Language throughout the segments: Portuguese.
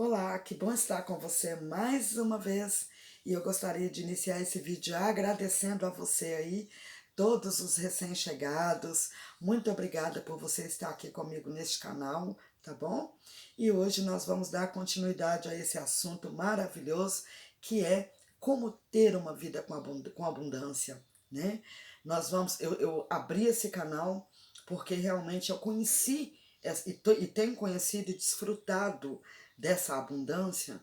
Olá, que bom estar com você mais uma vez e eu gostaria de iniciar esse vídeo agradecendo a você aí, todos os recém-chegados. Muito obrigada por você estar aqui comigo neste canal, tá bom? E hoje nós vamos dar continuidade a esse assunto maravilhoso que é como ter uma vida com abundância, né? Eu abri esse canal porque realmente eu conheci e tenho conhecido e desfrutado dessa abundância,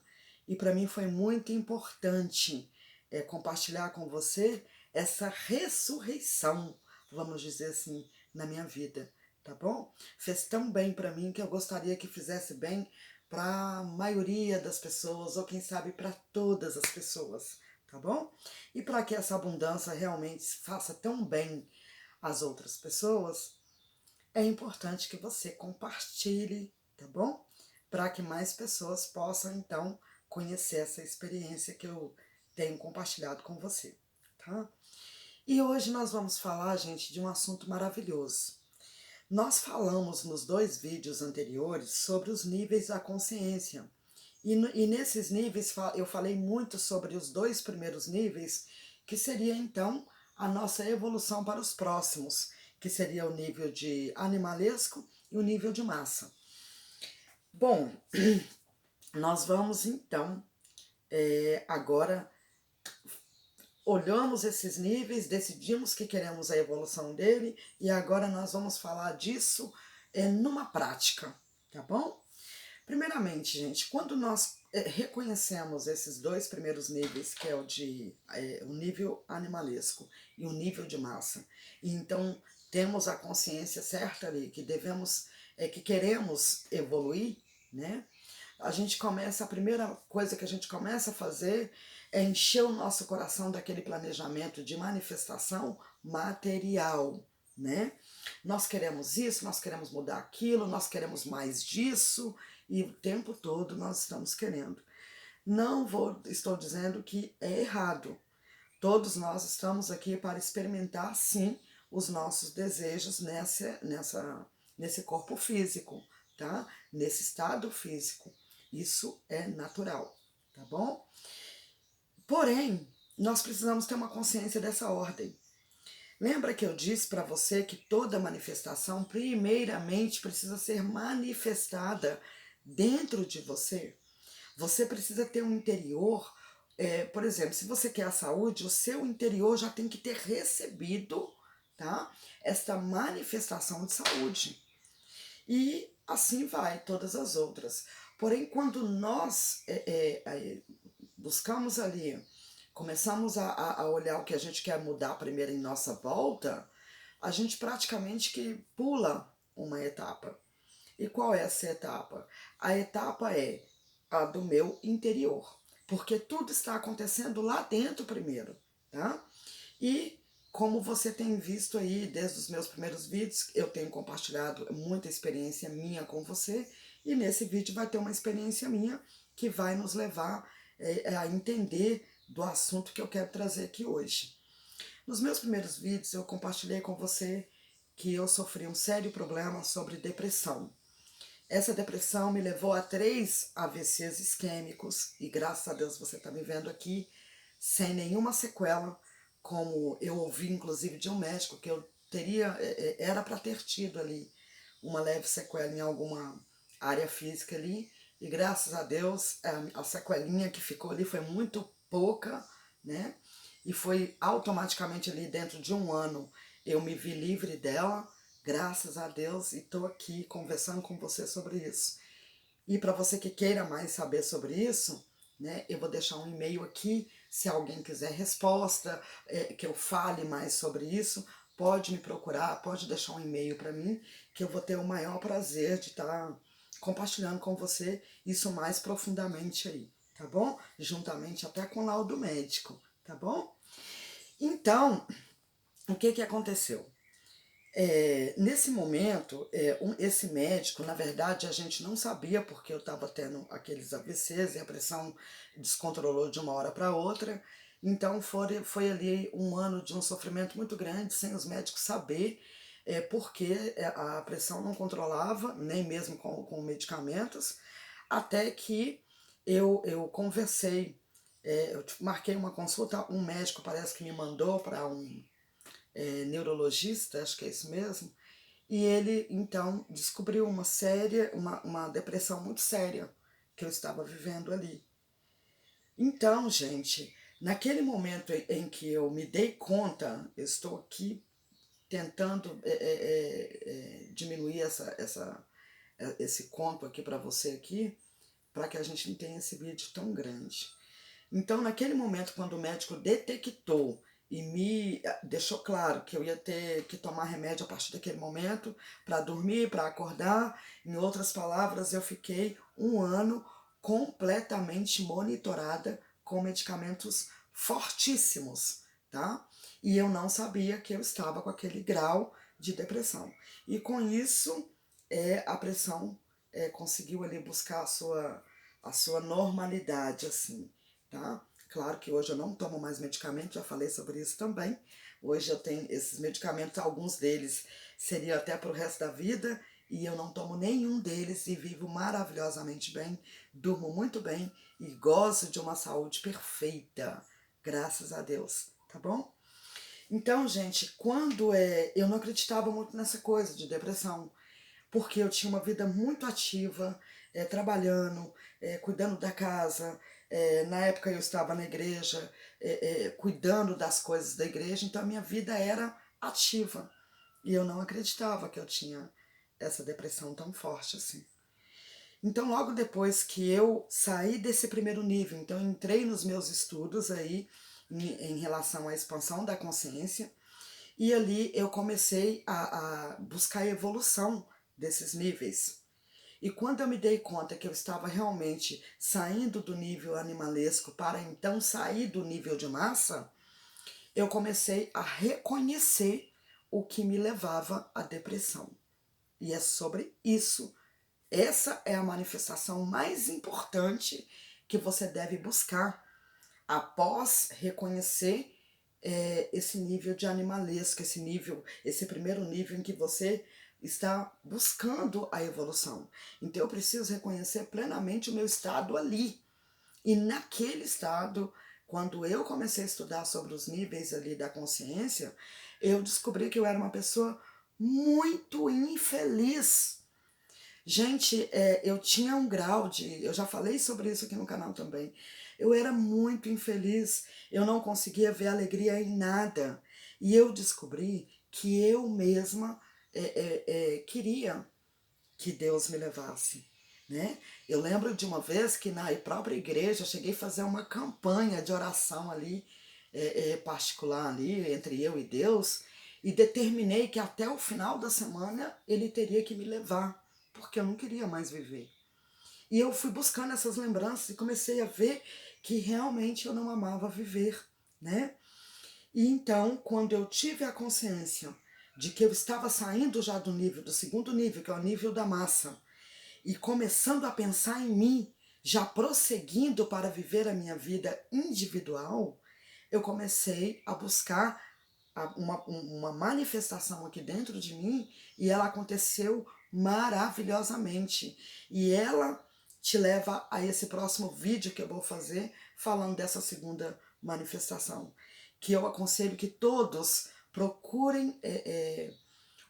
e para mim foi muito importante compartilhar com você essa ressurreição, vamos dizer assim, na minha vida, tá bom? Fez tão bem para mim que eu gostaria que fizesse bem para a maioria das pessoas, ou quem sabe para todas as pessoas, tá bom? E para que essa abundância realmente faça tão bem às outras pessoas, é importante que você compartilhe, tá bom? Para que mais pessoas possam, então, conhecer essa experiência que eu tenho compartilhado com você, tá? E hoje nós vamos falar, gente, de um assunto maravilhoso. Nós falamos nos dois vídeos anteriores sobre os níveis da consciência. E nesses níveis eu falei muito sobre os dois primeiros níveis, que seria então a nossa evolução para os próximos, que seria o nível de animalesco e o nível de massa. Bom, nós vamos então agora olhamos esses níveis, decidimos que queremos a evolução dele e agora nós vamos falar disso numa prática, tá bom? Primeiramente, gente, quando nós reconhecemos esses dois primeiros níveis, que é o nível animalesco e o nível de massa, e então temos a consciência certa ali que devemos, que queremos evoluir, né? A primeira coisa que a gente começa a fazer é encher o nosso coração daquele planejamento de manifestação material, né? Nós queremos isso, nós queremos mudar aquilo, nós queremos mais disso, e o tempo todo nós estamos querendo. Estou dizendo que é errado. Todos nós estamos aqui para experimentar, sim, os nossos desejos nesse corpo físico, tá? Nesse estado físico. Isso é natural, tá bom? Porém, nós precisamos ter uma consciência dessa ordem. Lembra que eu disse para você que toda manifestação, primeiramente, precisa ser manifestada dentro de você? Você precisa ter um interior, por exemplo, se você quer a saúde, o seu interior já tem que ter recebido, tá? Esta manifestação de saúde. E assim vai todas as outras. Porém, quando nós buscamos ali, começamos a olhar o que a gente quer mudar primeiro em nossa volta, a gente praticamente que pula uma etapa. E qual é essa etapa? A etapa é a do meu interior, porque tudo está acontecendo lá dentro primeiro, tá? E como você tem visto aí desde os meus primeiros vídeos, eu tenho compartilhado muita experiência minha com você, e nesse vídeo vai ter uma experiência minha que vai nos levar a entender do assunto que eu quero trazer aqui hoje. Nos meus primeiros vídeos eu compartilhei com você que eu sofri um sério problema sobre depressão. Essa depressão me levou a 3 AVCs isquêmicos e graças a Deus você está me vendo aqui sem nenhuma sequela, como eu ouvi inclusive de um médico que eu era para ter tido ali uma leve sequela em alguma área física ali, e graças a Deus a sequelinha que ficou ali foi muito pouca, né? E foi automaticamente ali dentro de um ano eu me vi livre dela, graças a Deus, e estou aqui conversando com você sobre isso. E para você que queira mais saber sobre isso, né, eu vou deixar um e-mail aqui, se alguém quiser resposta, que eu fale mais sobre isso, pode me procurar, pode deixar um e-mail para mim, que eu vou ter o maior prazer de estar compartilhando com você isso mais profundamente aí, tá bom? Juntamente até com o laudo médico, tá bom? Então, o que aconteceu? Nesse momento, esse médico, na verdade, a gente não sabia porque eu estava tendo aqueles AVCs e a pressão descontrolou de uma hora para outra. Então foi ali um ano de um sofrimento muito grande, sem os médicos saber porque a pressão não controlava, nem mesmo com medicamentos, até que eu conversei, eu marquei uma consulta, um médico parece que me mandou para um neurologista, acho que é isso mesmo, e ele então descobriu uma depressão muito séria que eu estava vivendo ali. Então, gente, naquele momento em que eu me dei conta, eu estou aqui tentando diminuir esse conto aqui para você aqui, para que a gente não tenha esse vídeo tão grande. Então, naquele momento, quando o médico detectou e me deixou claro que eu ia ter que tomar remédio a partir daquele momento para dormir, para acordar, em outras palavras, eu fiquei um ano completamente monitorada com medicamentos fortíssimos, tá? E eu não sabia que eu estava com aquele grau de depressão. E com isso, a pressão conseguiu ali buscar a sua normalidade, assim, tá? Claro que hoje eu não tomo mais medicamento, já falei sobre isso também. Hoje eu tenho esses medicamentos, alguns deles seriam até para o resto da vida, e eu não tomo nenhum deles e vivo maravilhosamente bem, durmo muito bem e gozo de uma saúde perfeita, graças a Deus, tá bom? Então, gente, quando eu não acreditava muito nessa coisa de depressão, porque eu tinha uma vida muito ativa, trabalhando, cuidando da casa. Na época eu estava na igreja, cuidando das coisas da igreja, então a minha vida era ativa. E eu não acreditava que eu tinha essa depressão tão forte assim. Então, logo depois que eu saí desse primeiro nível, então eu entrei nos meus estudos aí em relação à expansão da consciência, e ali eu comecei a buscar a evolução desses níveis. E quando eu me dei conta que eu estava realmente saindo do nível animalesco para então sair do nível de massa, eu comecei a reconhecer o que me levava à depressão. E é sobre isso. Essa é a manifestação mais importante que você deve buscar após reconhecer esse nível de animalesco, esse primeiro nível em que você está buscando a evolução. Então eu preciso reconhecer plenamente o meu estado ali. E naquele estado, quando eu comecei a estudar sobre os níveis ali da consciência, eu descobri que eu era uma pessoa muito infeliz. Gente, eu tinha um grau de. Eu já falei sobre isso aqui no canal também. Eu era muito infeliz, eu não conseguia ver alegria em nada. E eu descobri que eu mesma queria que Deus me levasse. Né? Eu lembro de uma vez que na própria igreja eu cheguei a fazer uma campanha de oração ali, particular ali, entre eu e Deus, e determinei que até o final da semana ele teria que me levar, porque eu não queria mais viver. E eu fui buscando essas lembranças e comecei a ver que realmente eu não amava viver, né? E então, quando eu tive a consciência de que eu estava saindo já do segundo nível, que é o nível da massa, e começando a pensar em mim, já prosseguindo para viver a minha vida individual, eu comecei a buscar uma manifestação aqui dentro de mim e ela aconteceu maravilhosamente. E ela te leva a esse próximo vídeo que eu vou fazer falando dessa segunda manifestação, que eu aconselho que todos procurem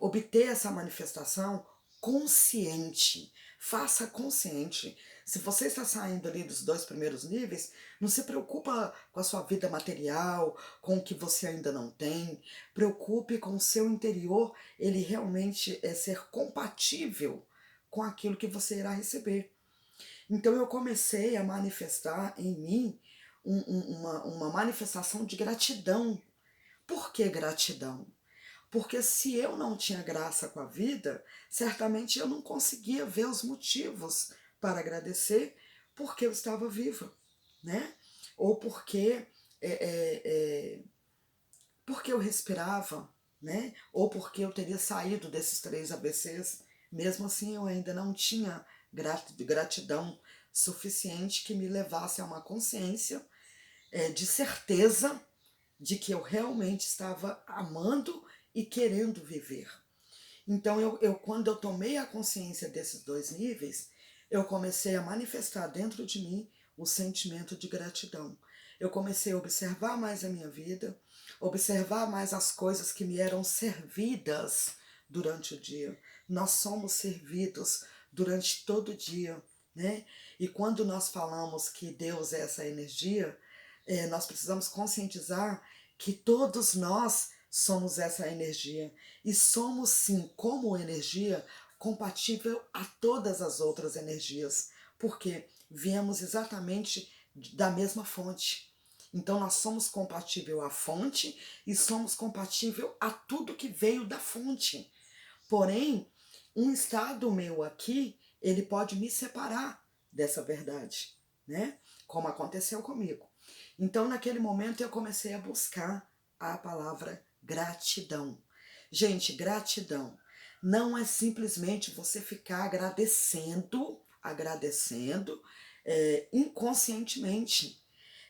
obter essa manifestação consciente. Faça consciente. Se você está saindo ali dos dois primeiros níveis, não se preocupa com a sua vida material, com o que você ainda não tem. Preocupe com o seu interior, ele realmente ser compatível com aquilo que você irá receber. Então eu comecei a manifestar em mim uma manifestação de gratidão. Por que gratidão? Porque se eu não tinha graça com a vida, certamente eu não conseguia ver os motivos para agradecer porque eu estava viva, né? Ou porque eu respirava, né? Ou porque eu teria saído desses 3 ABCs. Mesmo assim, eu ainda não tinha gratidão suficiente que me levasse a uma consciência de certeza de que eu realmente estava amando e querendo viver. Então, quando eu tomei a consciência desses dois níveis, eu comecei a manifestar dentro de mim o sentimento de gratidão. Eu comecei a observar mais a minha vida, observar mais as coisas que me eram servidas durante o dia. Nós somos servidos durante todo o dia, né? E quando nós falamos que Deus é essa energia, nós precisamos conscientizar que todos nós somos essa energia e somos sim, como energia, compatível a todas as outras energias, porque viemos exatamente da mesma fonte. Então nós somos compatível à fonte e somos compatível a tudo que veio da fonte. Porém, um estado meu aqui, ele pode me separar dessa verdade, né? Como aconteceu comigo. Então, naquele momento, eu comecei a buscar a palavra gratidão. Gente, gratidão não é simplesmente você ficar agradecendo inconscientemente.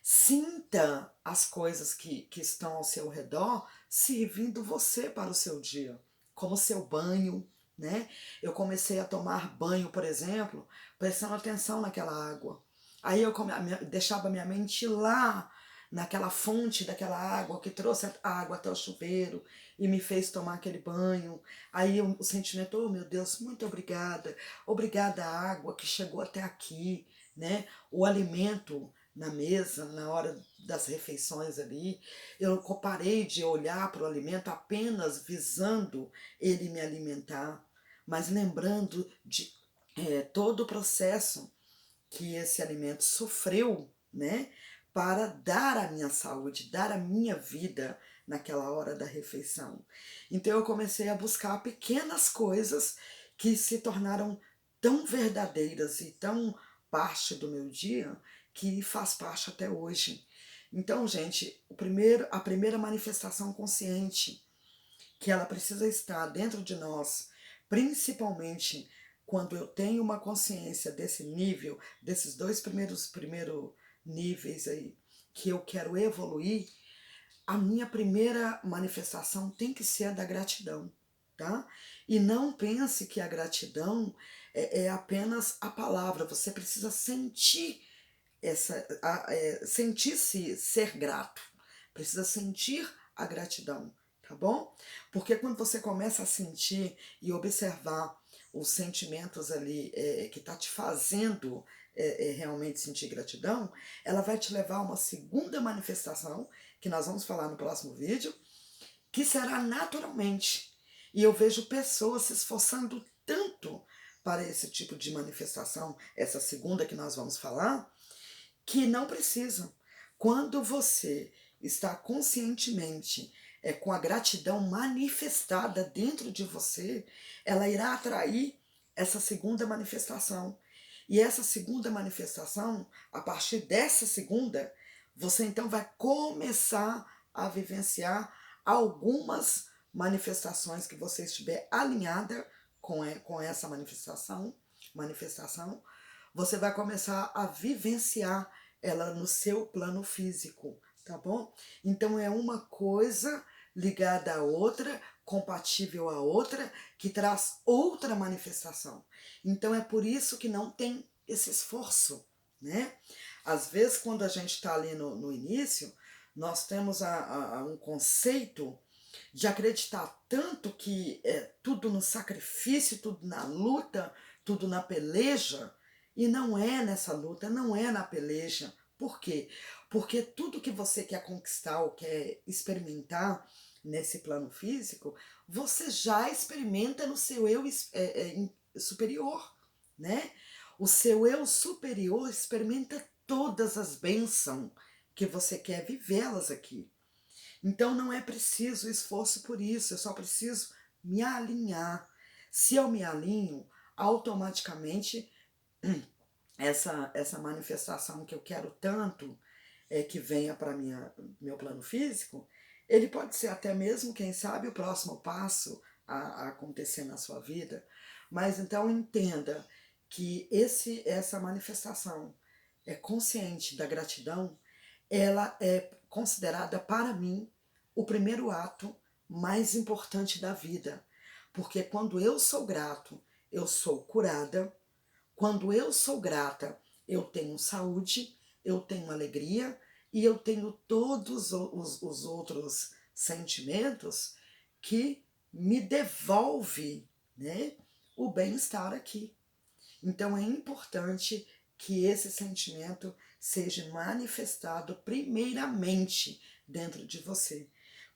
Sinta as coisas que estão ao seu redor servindo você para o seu dia, como seu banho, né? Eu comecei a tomar banho, por exemplo, prestando atenção naquela água. Aí eu deixava minha mente lá, naquela fonte daquela água que trouxe a água até o chuveiro e me fez tomar aquele banho. Aí o sentimento, oh meu Deus, muito obrigada, obrigada à água que chegou até aqui, né? O alimento na mesa, na hora das refeições ali, eu parei de olhar para o alimento apenas visando ele me alimentar, mas lembrando de todo o processo que esse alimento sofreu, né, para dar a minha saúde, dar a minha vida naquela hora da refeição. Então eu comecei a buscar pequenas coisas que se tornaram tão verdadeiras e tão parte do meu dia que faz parte até hoje. Então, gente, a primeira manifestação consciente que ela precisa estar dentro de nós, principalmente quando eu tenho uma consciência desse nível, desses dois primeiros níveis aí, que eu quero evoluir, a minha primeira manifestação tem que ser a da gratidão, tá? E não pense que a gratidão é apenas a palavra, você precisa sentir sentir-se ser grato, precisa sentir a gratidão, tá bom? Porque quando você começa a sentir e observar os sentimentos ali que tá te fazendo realmente sentir gratidão, ela vai te levar a uma segunda manifestação, que nós vamos falar no próximo vídeo, que será naturalmente. E eu vejo pessoas se esforçando tanto para esse tipo de manifestação, essa segunda que nós vamos falar, que não precisam. Quando você está conscientemente com a gratidão manifestada dentro de você, ela irá atrair essa segunda manifestação. E essa segunda manifestação, a partir dessa segunda, você então vai começar a vivenciar algumas manifestações que você estiver alinhada com essa manifestação, você vai começar a vivenciar ela no seu plano físico, tá bom? Então é uma coisa ligada à outra, compatível à outra, que traz outra manifestação. Então é por isso que não tem esse esforço, né? Às vezes, quando a gente está ali no início, nós temos um conceito de acreditar tanto que é tudo no sacrifício, tudo na luta, tudo na peleja, e não é nessa luta, não é na peleja. Por quê? Porque tudo que você quer conquistar ou quer experimentar nesse plano físico, você já experimenta no seu eu superior, né? O seu eu superior experimenta todas as bênçãos que você quer vivê-las aqui. Então não é preciso esforço por isso, eu só preciso me alinhar. Se eu me alinho, automaticamente essa manifestação que eu quero tanto que venha para meu plano físico, ele pode ser até mesmo, quem sabe, o próximo passo a acontecer na sua vida. Mas então entenda que essa manifestação consciente da gratidão, ela é considerada para mim o primeiro ato mais importante da vida. Porque quando eu sou grato, eu sou curada. Quando eu sou grata, eu tenho saúde, eu tenho alegria e eu tenho todos os outros sentimentos que me devolve, né, o bem-estar aqui. Então é importante que esse sentimento seja manifestado primeiramente dentro de você.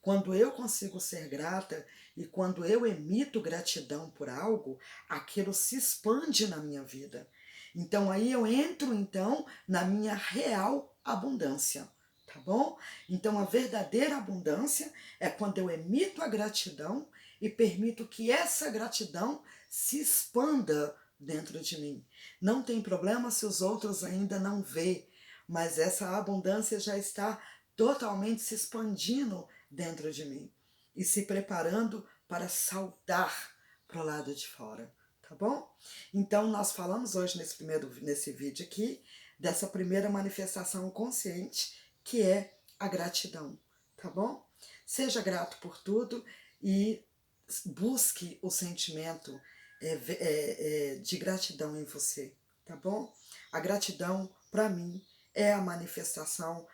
Quando eu consigo ser grata e quando eu emito gratidão por algo, aquilo se expande na minha vida. Então aí eu entro então na minha real abundância, tá bom? Então a verdadeira abundância é quando eu emito a gratidão e permito que essa gratidão se expanda dentro de mim. Não tem problema se os outros ainda não vê, mas essa abundância já está totalmente se expandindo dentro de mim e se preparando para saltar para o lado de fora, tá bom? Então nós falamos hoje nesse vídeo aqui dessa primeira manifestação consciente, que é a gratidão, tá bom? Seja grato por tudo e busque o sentimento de gratidão em você, tá bom? A gratidão, para mim, é a manifestação,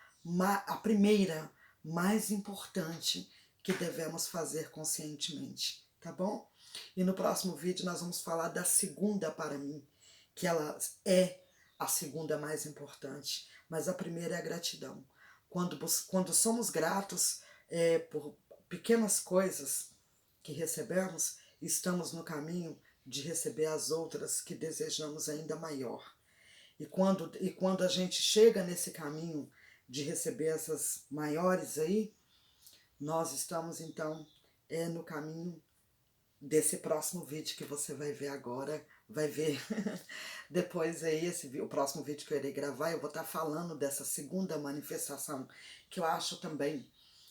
a primeira, mais importante que devemos fazer conscientemente, tá bom? E no próximo vídeo nós vamos falar da segunda para mim, que ela é a segunda mais importante, mas a primeira é a gratidão. Quando somos gratos por pequenas coisas que recebemos, estamos no caminho de receber as outras que desejamos ainda maior. E quando a gente chega nesse caminho de receber essas maiores aí, nós estamos então no caminho desse próximo vídeo que você vai ver agora, vai ver depois aí, o próximo vídeo que eu irei gravar, eu vou estar falando dessa segunda manifestação, que eu acho também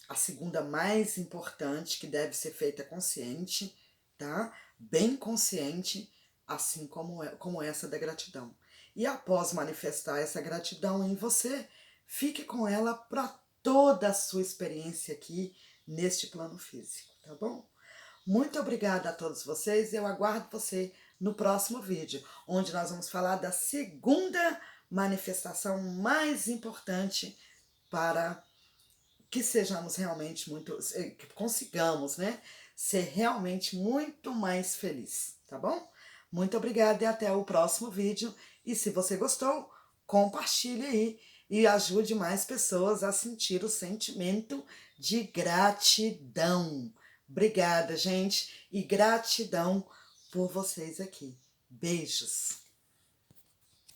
a segunda mais importante, que deve ser feita consciente, tá? Bem consciente, assim como essa da gratidão. E após manifestar essa gratidão em você, fique com ela para toda a sua experiência aqui neste plano físico, tá bom? Muito obrigada a todos vocês, eu aguardo você no próximo vídeo, onde nós vamos falar da segunda manifestação mais importante para que sejamos realmente que consigamos, né, ser realmente muito mais felizes, tá bom? Muito obrigada e até o próximo vídeo. E se você gostou, compartilhe aí e ajude mais pessoas a sentir o sentimento de gratidão. Obrigada, gente, e gratidão por vocês aqui. Beijos!